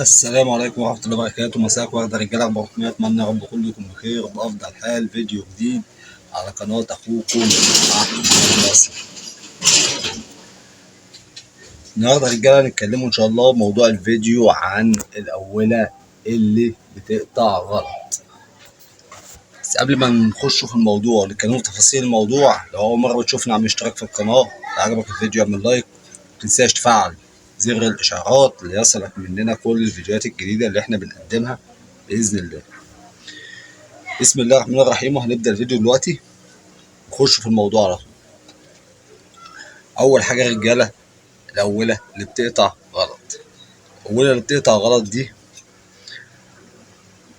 السلام عليكم ورحمة الله وبركاته. مساك ورد رجالة، أخباركم إيه؟ أتمنى يا رب كلكم بخير بأفضل حال. فيديو جديد على قناة أخوكم أحمد ناصر. النهاردة رجالة هنتكلموا إن شاء الله موضوع الفيديو عن الأولى اللي بتقطع غلط. بس قبل ما نخش في الموضوع ونتكلموا في تفاصيل الموضوع، لو أول مرة بتشوفنا اعمل اشتراك في القناة، لو عجبك الفيديو اعمل لايك، متنساش تفعل زر الإشعارات ليصلك مننا كل الفيديوهات الجديدة اللي احنا بنقدمها بإذن الله. بسم الله الرحمن الرحيم، وهنبدأ الفيديو دلوقتي نخش في الموضوع على طول. أول حاجة يا رجالة، الأولى اللي بتقطع غلط. الأولى اللي بتقطع غلط دي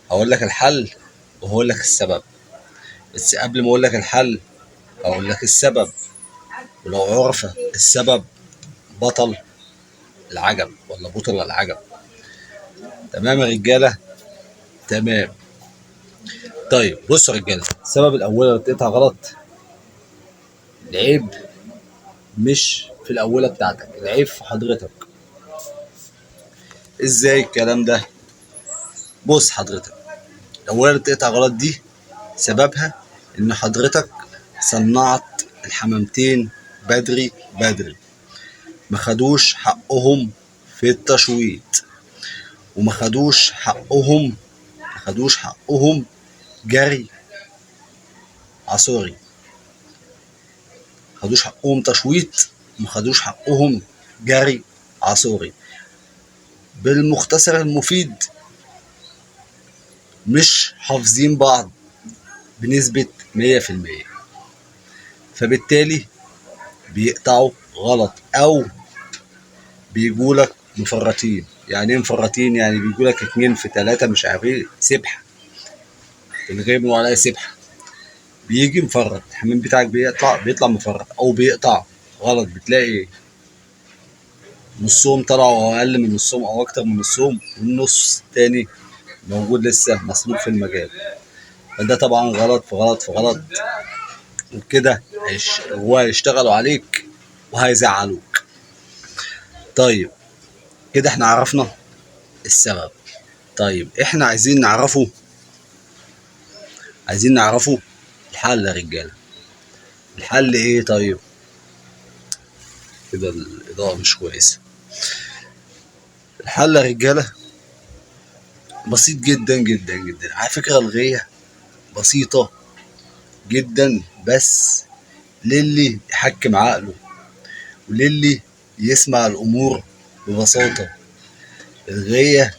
هقول لك الحل وهقول لك السبب، بس قبل ما أقول لك الحل هقول لك السبب، ولو عرف السبب بطل العجب ولا بطل العجب. تمام يا رجالة؟ تمام. طيب بصوا يا رجالة، السبب الأولى اللي بتقطع غلط، العيب مش في الأولى بتاعتك، العيب في حضرتك. ازاي الكلام ده؟ بص حضرتك، الأولى اللي بتقطع غلط دي سببها إن حضرتك صنعت الحمامتين بدري بدري، ما خدوش حقهم في التشويط، وما خدوش حقهم جري عصاري. خدوش حقهم تشويط، وما خدوش حقهم جري عصاري. بالمختصر المفيد، مش حافظين بعض بنسبة 100%، فبالتالي بيقطعوا غلط أو بيجولك مفرطين. يعني ايه مفرطين؟ يعني بيجولك 2 في 3 مش عارف ايه، سبحة من غير ما عليها سبحة. بيجي مفرط، الحمام بتاعك بيطلع مفرط أو بيقطع غلط، بتلاقي نصهم طلعوا أو أقل من نصهم أو أكتر من نصهم، والنص التاني موجود لسه مسلوق في المجال. فده طبعا غلط في غلط في غلط، وكده هو هيشتغلوا عليك وهيزعلوك. طيب كده احنا عرفنا السبب. طيب احنا عايزين نعرفه الحل يا رجاله. الحل ايه؟ طيب كده الاضاءه مش كويسه. الحل يا رجاله بسيط جدا جدا جدا، على فكره الغيه بسيطه جدا، بس للي يحكم عقله وللي يسمع الامور ببساطه. الغيه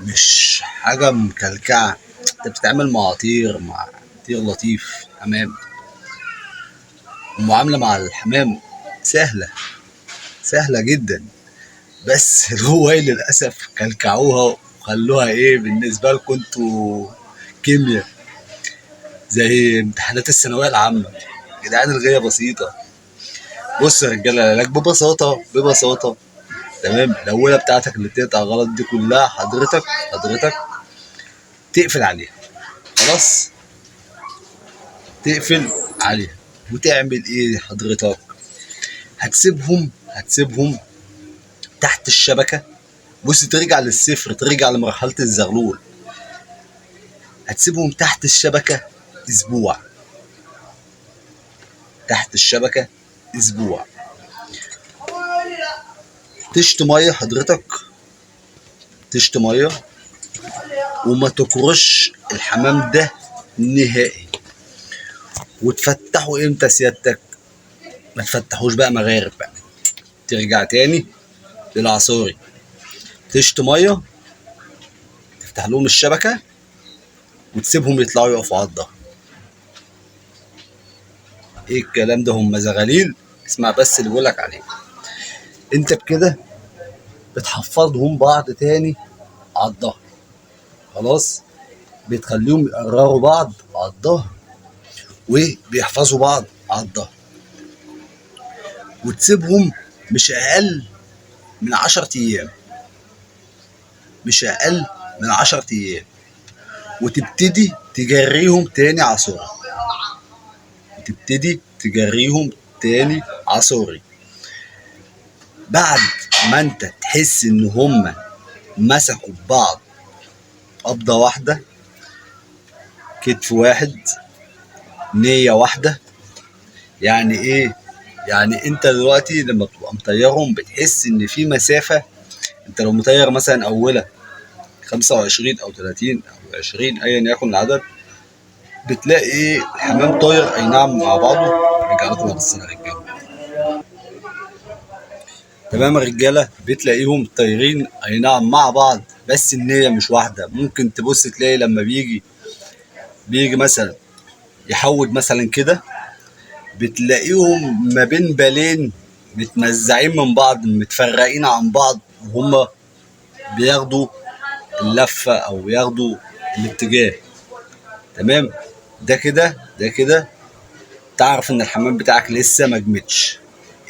مش حاجه مكلكعه، انت بتتعامل مع طير لطيف حمام. المعامله مع الحمام سهله جدا، بس الهواي للأسف كلكعوها وخلوها ايه بالنسبة لكم انتوا كيمياء، زي امتحانات الثانوية العامة. يا جدعان الغاية بسيطة. بص يا رجالة، العلاج ببساطة. تمام. الأولى بتاعتك اللي بتقطع غلط دي كلها حضرتك تقفل عليها. خلاص، تقفل عليها وتعمل ايه حضرتك؟ هتسيبهم تحت الشبكة. بص، ترجع للصفر، ترجع لمرحلة الزغلول. هتسيبهم تحت الشبكة اسبوع، تحت الشبكة اسبوع. تشت مية حضرتك، تشت مية، وما تكرش الحمام ده نهائي. وتفتحوا امتى سيادتك؟ ما تفتحوش بقى مغارب بقى، ترجع تاني للعصاري. تشت مية، تفتح لهم الشبكة وتسيبهم يطلعوا يقفوا على الظهر. ايه الكلام ده؟ هم زغاليل. اسمع بس اللي بقولك عليه. انت بكده بتحفظهم بعض تاني على الظهر. خلاص، بتخليهم يقرروا بعض على الظهر وبيحفظوا بعض على الظهر. وتسيبهم مش اقل من 10 ايام، مش اقل من 10 ايام. وتبتدي تجريهم تاني عصوري، بعد ما انت تحس ان هم مسكوا ببعض قبضة واحدة، كتف واحد، نية واحدة. يعني ايه؟ يعني انت دلوقتي لما بتبقى مطيرهم بتحس ان في مسافة. انت لو مطير مثلا اولى 25 او 30 او 20 ايا يكن العدد، بتلاقي ايه؟ الحمام طاير اي نعم مع بعضه. رجالكم بس يا رجاله. تمام يا رجاله، بتلاقيهم طايرين اي نعم مع بعض، بس النية مش واحدة. ممكن تبص تلاقي لما بيجي مثلا يحود مثلا كده، بتلاقيهم ما بين بالين متمزعين من بعض، متفرقين عن بعض، وهم بياخدوا اللفة او بياخدوا الاتجاه. تمام. ده كده تعرف ان الحمام بتاعك لسه ما جمدش.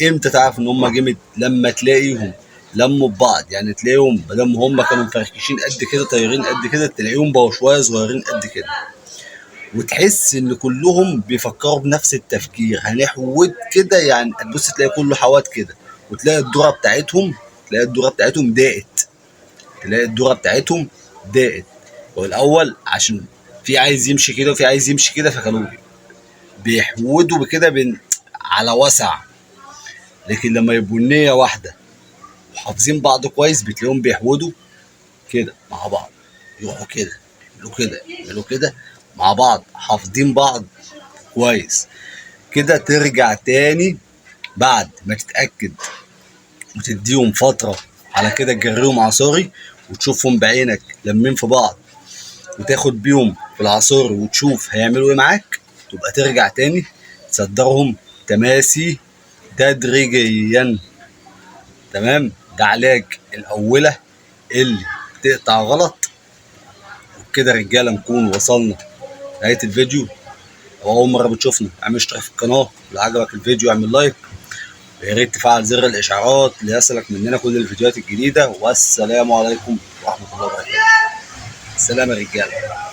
امتى تعرف ان هم جمد؟ لما تلاقيهم لموا ببعض. يعني تلاقيهم بدل ما هم كانوا مفركشين قد كده طايرين قد كده، تلاقيهم بقوا شويه صغيرين قد كده. وتحس ان كلهم بيفكروا بنفس التفكير، هنحود كده. يعني تبص تلاقي كله حوات كده، وتلاقي الذره بتاعتهم ضاقت. والاول عشان في عايز يمشي كده وفي عايز يمشي كده، فكانوا بيحودوا بكده على وسع. لكن لما يبقوا النية واحدة وحافظين بعض كويس، بتلاقيهم بيحودوا كده مع بعض، يروحوا كده، يعملوا كده مع بعض، حافظين بعض كويس. كده ترجع تاني بعد ما تتأكد وتديهم فترة على كده، تجريهم عصاري وتشوفهم بعينك لمين في بعض، وتاخد بيهم في العصاري وتشوف هيعملوا ايه معاك. تبقى ترجع تاني تصدرهم تماسي تدريجيا. تمام. ده علاج الأولى اللي بتقطع غلط. وبكده رجاله نكون وصلنا نهاية الفيديو. لو أول مرة بتشوفنا اعمل اشتراك في القناة، لو عجبك الفيديو اعمل لايك، ويا ريت تفعل زر الإشعارات ليصلك مننا كل الفيديوهات الجديدة. والسلام عليكم ورحمة الله وبركاته. سلام يا رجاله.